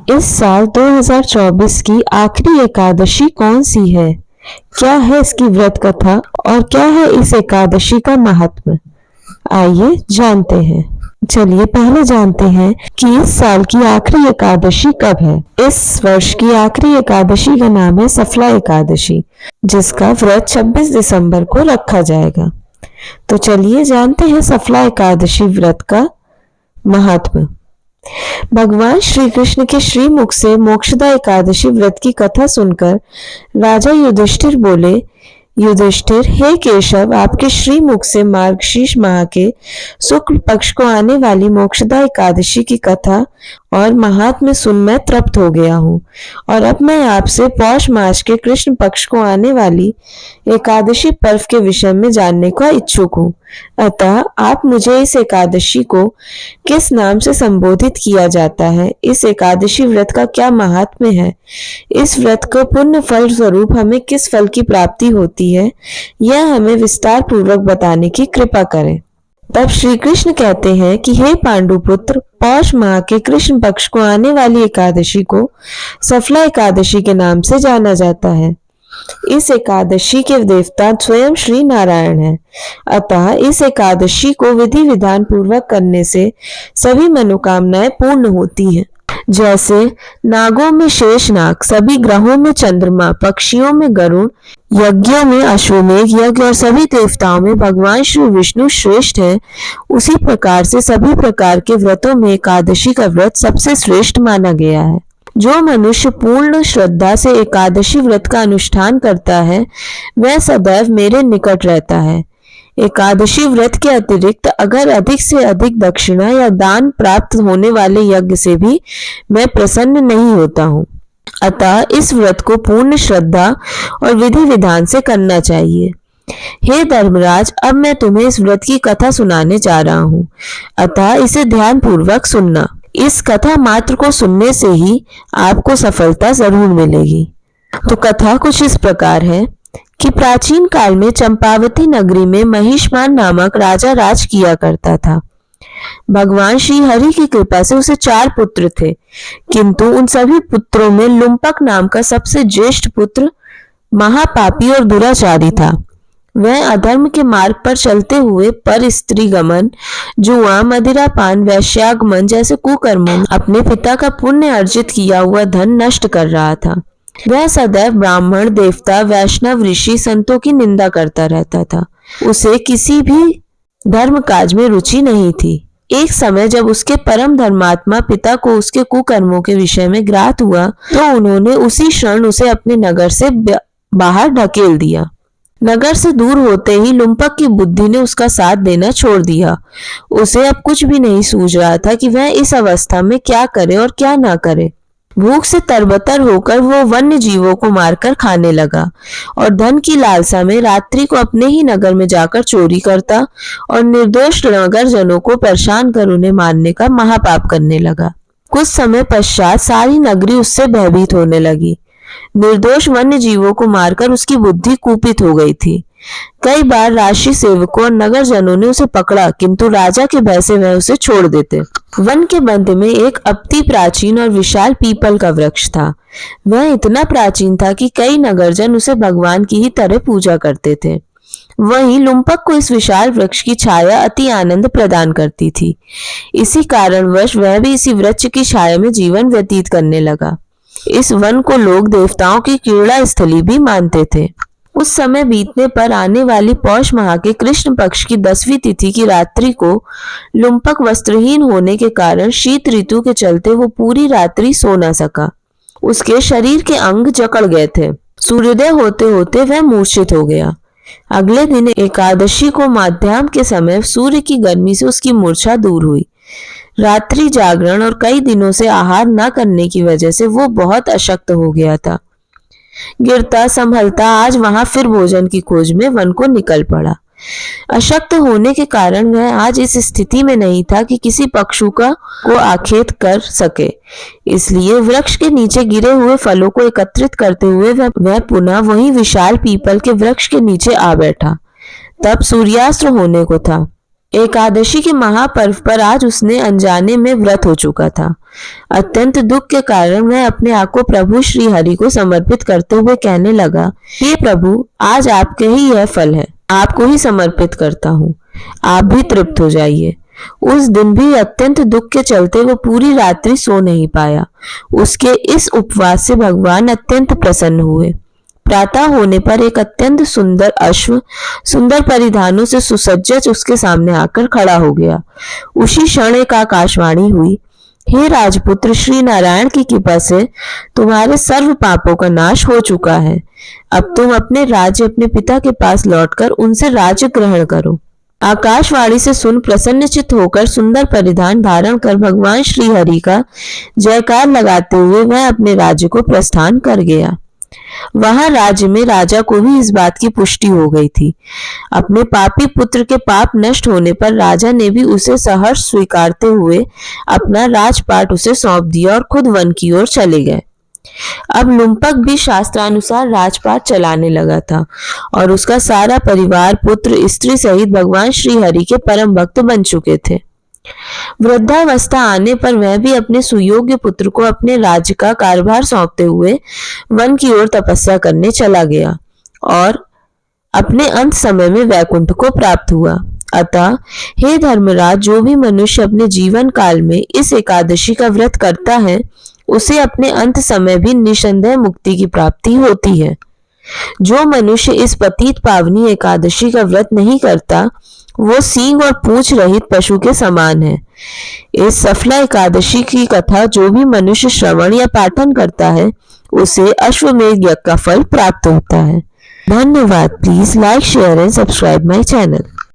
इस साल 2024 की आखिरी एकादशी कौन सी है? क्या है इसकी व्रत कथा और क्या है इस एकादशी का महात्म्य? आइए जानते हैं। चलिए पहले जानते हैं कि इस साल की आखिरी एकादशी कब है। इस वर्ष की आखिरी एकादशी का नाम है सफला एकादशी, जिसका व्रत 26 दिसंबर को रखा जाएगा। तो चलिए जानते हैं सफला एकादशी व्रत का महात्म्य। भगवान श्री कृष्ण के श्रीमुख से मोक्षदा एकादशी व्रत की कथा सुनकर राजा युधिष्ठिर बोले, युधिष्ठिर, हे केशव, आपके श्रीमुख से मार्गशीर्ष माह के शुक्ल पक्ष को आने वाली मोक्षदा एकादशी की कथा और महात्म्य सुन मैं तृप्त हो गया हूँ, और अब मैं आपसे पौष मास के कृष्ण पक्ष को आने वाली एकादशी पर्व के विषय में जानने का इच्छुक हूँ। अतः आप मुझे इस एकादशी को किस नाम से संबोधित किया जाता है, इस एकादशी व्रत का क्या महात्म्य है, इस व्रत को पुण्य फल स्वरूप हमें किस फल की प्राप्ति होती है, यह हमें विस्तार पूर्वक बताने की कृपा करें। तब श्री कृष्ण कहते हैं कि हे पांडुपुत्र, पौष माह के कृष्ण पक्ष को आने वाली एकादशी को सफला एकादशी के नाम से जाना जाता है। इस एकादशी के देवता स्वयं श्री नारायण हैं। अतः इस एकादशी को विधि विधान पूर्वक करने से सभी मनोकामनाएं पूर्ण होती हैं। जैसे नागों में शेषनाग, सभी ग्रहों में चंद्रमा, पक्षियों में गरुड़, यज्ञों में अश्वमेघ यज्ञ और सभी देवताओं में भगवान श्री विष्णु श्रेष्ठ है, उसी प्रकार से सभी प्रकार के व्रतों में एकादशी का व्रत सबसे श्रेष्ठ माना गया है। जो मनुष्य पूर्ण श्रद्धा से एकादशी व्रत का अनुष्ठान करता है, वह सदैव मेरे निकट रहता है। एकादशी व्रत के अतिरिक्त अगर अधिक से अधिक दक्षिणा या दान प्राप्त होने वाले यज्ञ से भी मैं प्रसन्न नहीं होता हूँ। अतः इस व्रत को पूर्ण श्रद्धा और विधि विधान से करना चाहिए। हे धर्मराज, अब मैं तुम्हें इस व्रत की कथा सुनाने जा रहा हूँ, अतः इसे ध्यान पूर्वक सुनना। इस कथा मात्र को सुनने से ही आपको सफलता जरूर मिलेगी। तो कथा कुछ इस प्रकार है कि प्राचीन काल में चंपावती नगरी में महिष्मान नामक राजा राज किया करता था। भगवान श्री हरि की कृपा से उसे 4 पुत्र थे, किंतु उन सभी पुत्रों में लुम्पक नाम का सबसे ज्येष्ठ पुत्र महापापी और दुराचारी था। वह अधर्म के मार्ग पर चलते हुए पर स्त्री गमन, जुआ, मदिरापान, वैश्यागमन जैसे कुकर्मों अपने पिता का पुण्य अर्जित किया हुआ धन नष्ट कर रहा था। वह सदैव ब्राह्मण, देवता, वैष्णव, ऋषि, संतों की निंदा करता रहता था। उसे किसी भी धर्म काज में रुचि नहीं थी। एक समय जब उसके परम धर्मात्मा पिता को उसके कुकर्मों के विषय में ज्ञात हुआ, तो उन्होंने उसी क्षण उसे अपने नगर से बाहर ढकेल दिया। नगर से दूर होते ही लुम्पक की बुद्धि ने उसका साथ देना छोड़ दिया। उसे अब कुछ भी नहीं सूझ रहा था कि वह इस अवस्था में क्या करे और क्या ना करे। भूख से तरबतर होकर वो वन्य जीवों को मारकर खाने लगा और धन की लालसा में रात्रि को अपने ही नगर में जाकर चोरी करता और निर्दोष नगर जनों को परेशान कर उन्हें मारने का महापाप करने लगा। कुछ समय पश्चात सारी नगरी उससे भयभीत होने लगी। निर्दोष वन्य जीवों को मारकर उसकी बुद्धि कुपित हो गई थी। कई बार राशि सेवकों और नगर जनों ने उसे पकड़ा, किंतु राजा के भय से वह उसे छोड़ देते। वन के मध्य में एक अति प्राचीन और विशाल पीपल का वृक्ष था। वह इतना प्राचीन था कि कई नगरजन उसे भगवान की ही तरह पूजा करते थे। वहीं लुम्पक को इस विशाल वृक्ष की छाया अति आनंद प्रदान करती थी। इसी कारणवश वह भी इसी वृक्ष की छाया में जीवन व्यतीत करने लगा। इस वन को लोग देवताओं की क्रीड़ा स्थली भी मानते थे। उस समय बीतने पर आने वाली पौष माह के कृष्ण पक्ष की 10वीं तिथि की रात्रि को लुम्पक वस्त्रहीन होने के कारण शीत ऋतु के चलते वो पूरी रात्रि सो न सका। उसके शरीर के अंग जकड़ गए थे। सूर्योदय होते होते वह मूर्छित हो गया। अगले दिन एकादशी को माध्याह्न के समय सूर्य की गर्मी से उसकी मूर्छा दूर हुई। रात्रि जागरण और कई दिनों से आहार न करने की वजह से वो बहुत अशक्त हो गया था। गिरता संभलता आज वहां फिर भोजन की खोज में वन को निकल पड़ा। अशक्त होने के कारण वह आज इस स्थिति में नहीं था कि किसी पशु को आखेट कर सके। इसलिए वृक्ष के नीचे गिरे हुए फलों को एकत्रित करते हुए वह पुनः वही विशाल पीपल के वृक्ष के नीचे आ बैठा। तब सूर्यास्त होने को था। एकादशी के महापर्व पर आज उसने अनजाने में व्रत हो चुका था। अत्यंत दुख के कारण वह अपने आप को प्रभु श्री हरि को समर्पित करते हुए कहने लगा, हे प्रभु, आज आपके ही यह फल है, आपको ही समर्पित करता हूँ, आप भी तृप्त हो जाइए। उस दिन भी अत्यंत दुख के चलते वो पूरी रात्रि सो नहीं पाया। उसके इस उपवास से भगवान अत्यंत प्रसन्न हुए। प्रातः होने पर एक अत्यंत सुंदर अश्व सुंदर परिधानों से सुसज्जित उसके सामने आकर खड़ा हो गया। उसी क्षण एक आकाशवाणी हुई, हे राजपुत्र, श्री नारायण की कृपा से तुम्हारे सर्व पापों का नाश हो चुका है। अब तुम अपने राज्य अपने पिता के पास लौटकर उनसे राज्य ग्रहण करो। आकाशवाणी से सुन प्रसन्नचित्त होकर सुंदर परिधान धारण कर भगवान श्री हरि का जयकार लगाते हुए वह अपने राज्य को प्रस्थान कर गया। वहां राज्य में राजा को भी इस बात की पुष्टि हो गई थी। अपने पापी पुत्र के पाप नष्ट होने पर राजा ने भी उसे सहर्ष स्वीकारते हुए अपना राजपाट उसे सौंप दिया और खुद वन की ओर चले गए। अब लुम्पक भी शास्त्रानुसार राजपाट चलाने लगा था और उसका सारा परिवार पुत्र स्त्री सहित भगवान श्री हरि के परम भक्त बन चुके थे। वृद्धावस्था आने पर वह भी अपने सुयोग्य पुत्र को अपने राज्य का कार्यभार सौंपते हुए वन की ओर तपस्या करने चला गया और अपने अंत समय में वैकुंठ को प्राप्त हुआ। अतः हे धर्मराज, जो भी मनुष्य अपने जीवन काल में इस एकादशी का व्रत करता है उसे अपने अंत समय भी निसंदेह मुक्ति की प्राप्ति होती है। जो मनुष्य इस पतित पावनी एकादशी का व्रत नहीं करता वो सींग और पूंछ रहित पशु के समान है। इस सफला एकादशी की कथा जो भी मनुष्य श्रवण या पाठन करता है उसे अश्वमेध यज्ञ का फल प्राप्त होता है। धन्यवाद। Please like, share and subscribe my channel.